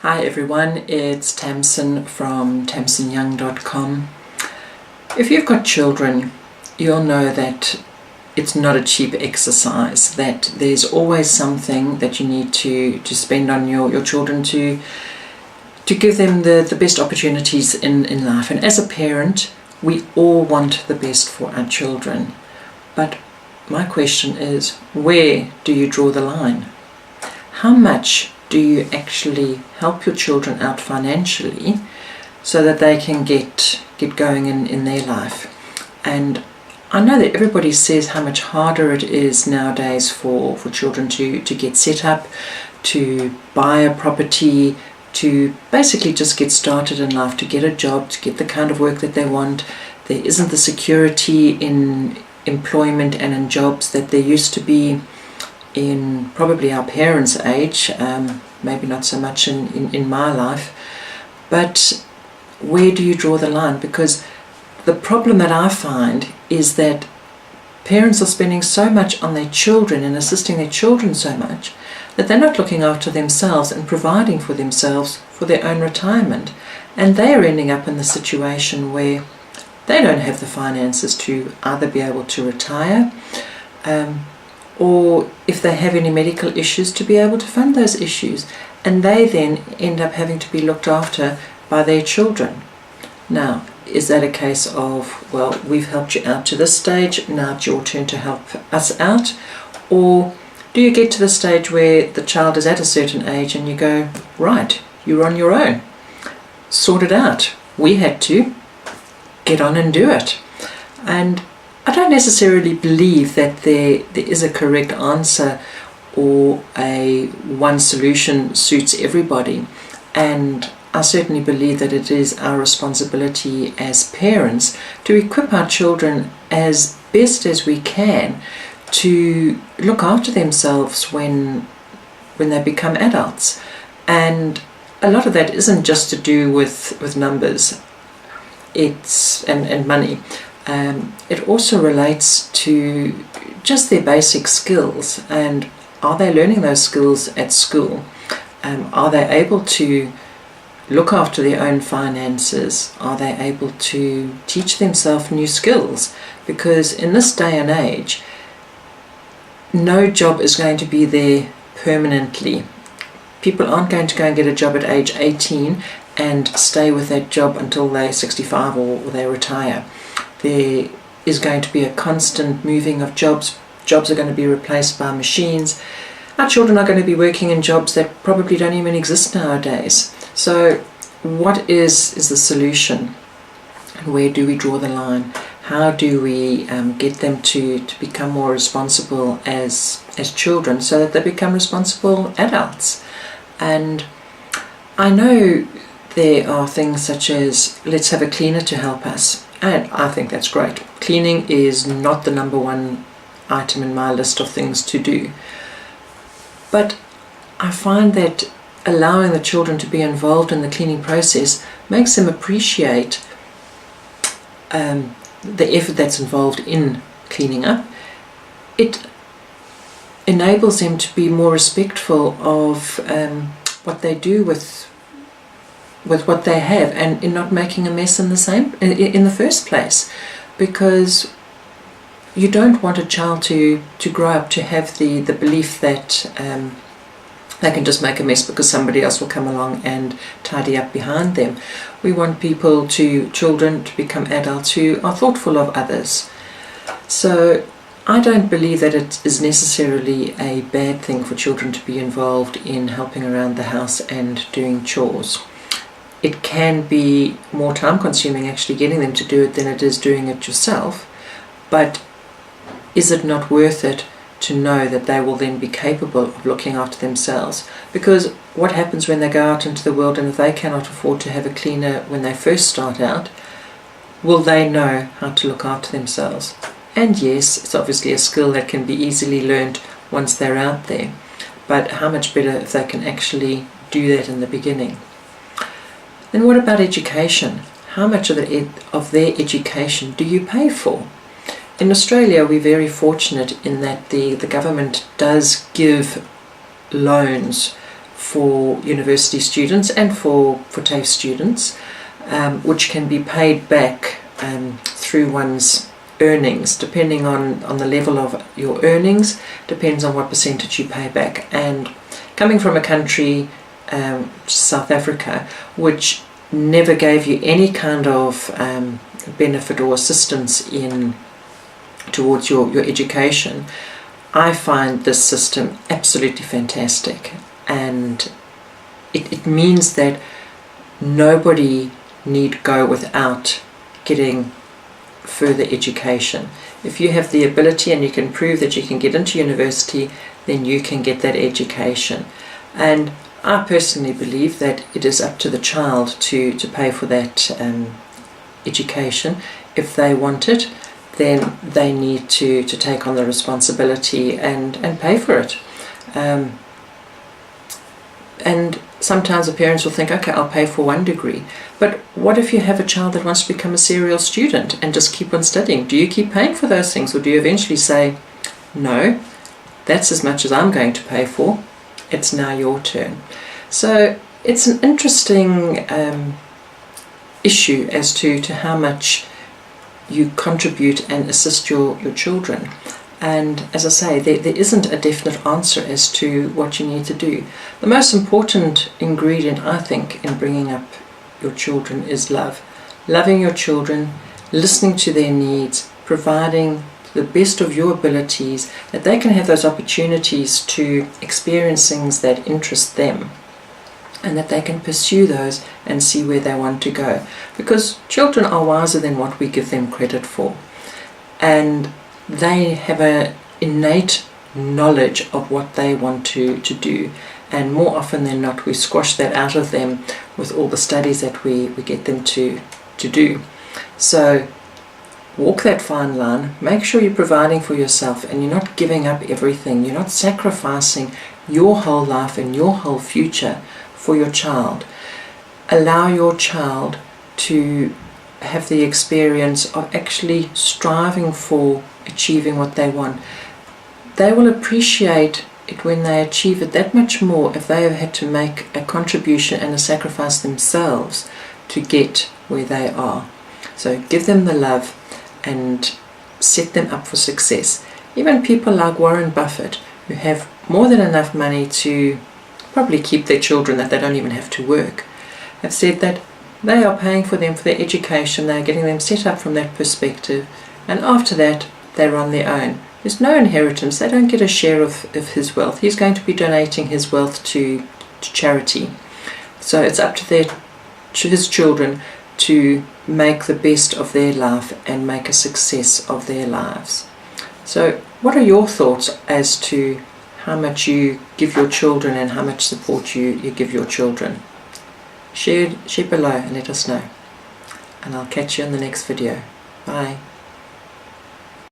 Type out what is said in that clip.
Hi everyone, it's Tamsin from tamsinyoung.com. If you've got children, you'll know that it's not a cheap exercise, that there's always something that you need to spend on your children to give them the best opportunities in life. And as a parent, we all want the best for our children. But my question is, where do you draw the line? How much do you actually help your children out financially so that they can get going in their life? And I know that everybody says how much harder it is nowadays for children to get set up, to buy a property, to basically just get started in life, to get a job, to get the kind of work that they want. There isn't the security in employment and in jobs that there used to be in probably our parents' age, maybe not so much in my life. But where do you draw the line? Because the problem that I find is that parents are spending so much on their children and assisting their children so much that they're not looking after themselves and providing for themselves for their own retirement. And they are ending up in the situation where they don't have the finances to either be able to retire, or if they have any medical issues, to be able to fund those issues. And they then end up having to be looked after by their children. Now, is that a case of, well, we've helped you out to this stage, now it's your turn to help us out? Or do you get to the stage where the child is at a certain age and you go, right, you're on your own, sort it out. We had to get on and do it. And I don't necessarily believe that there is a correct answer or a one solution suits everybody. And I certainly believe that it is our responsibility as parents to equip our children as best as we can to look after themselves when they become adults. And a lot of that isn't just to do with numbers, it's and money. It also relates to just their basic skills, and are they learning those skills at school? Are they able to look after their own finances? Are they able to teach themselves new skills? Because in this day and age, no job is going to be there permanently. People aren't going to go and get a job at age 18 and stay with that job until they're 65 or they retire. There is going to be a constant moving of jobs. Jobs are going to be replaced by machines. Our children are going to be working in jobs that probably don't even exist nowadays. So what is the solution? And where do we draw the line? How do we get them to become more responsible as children so that they become responsible adults? And I know there are things such as, let's have a cleaner to help us. And I think that's great. Cleaning is not the number one item in my list of things to do. But I find that allowing the children to be involved in the cleaning process makes them appreciate the effort that's involved in cleaning up. It enables them to be more respectful of what they do with what they have, and in not making a mess in the first place, because you don't want a child to grow up to have the belief that they can just make a mess because somebody else will come along and tidy up behind them. We want children to become adults who are thoughtful of others. So I don't believe that it is necessarily a bad thing for children to be involved in helping around the house and doing chores. It can be more time consuming actually getting them to do it than it is doing it yourself, but is it not worth it to know that they will then be capable of looking after themselves? Because what happens when they go out into the world, and if they cannot afford to have a cleaner when they first start out, will they know how to look after themselves? And yes, it's obviously a skill that can be easily learned once they're out there, but how much better if they can actually do that in the beginning. Then what about education? How much of their education do you pay for? In Australia, we're very fortunate in that the government does give loans for university students and for TAFE students, which can be paid back through one's earnings, depending on the level of your earnings, depends on what percentage you pay back. And coming from a country, South Africa, which never gave you any kind of benefit or assistance towards your education, I find this system absolutely fantastic, and it means that nobody need go without getting further education. If you have the ability and you can prove that you can get into university, then you can get that education. And I personally believe that it is up to the child to pay for that education. If they want it, then they need to take on the responsibility and pay for it. And sometimes the parents will think, okay, I'll pay for one degree. But what if you have a child that wants to become a serial student and just keep on studying? Do you keep paying for those things, or do you eventually say, no, that's as much as I'm going to pay for, it's now your turn? So it's an interesting issue as to how much you contribute and assist your children. And as I say, there isn't a definite answer as to what you need to do. The most important ingredient, I think, in bringing up your children is love. Loving your children, listening to their needs, providing the best of your abilities, that they can have those opportunities to experience things that interest them, and that they can pursue those and see where they want to go. Because children are wiser than what we give them credit for. And they have an innate knowledge of what they want to do. And more often than not, we squash that out of them with all the studies that we get them to do. So walk that fine line. Make sure you're providing for yourself and you're not giving up everything. You're not sacrificing your whole life and your whole future for your child. Allow your child to have the experience of actually striving for achieving what they want. They will appreciate it when they achieve it that much more if they have had to make a contribution and a sacrifice themselves to get where they are. So give them the love and set them up for success. Even people like Warren Buffett, who have more than enough money to probably keep their children, that they don't even have to work, have said that they are paying for them for their education, they're getting them set up from that perspective, and after that they're on their own. There's no inheritance, they don't get a share of his wealth. He's going to be donating his wealth to charity. So it's up to his children to make the best of their life and make a success of their lives. So what are your thoughts as to how much you give your children and how much support you give your children? Share below and let us know. And I'll catch you in the next video. Bye.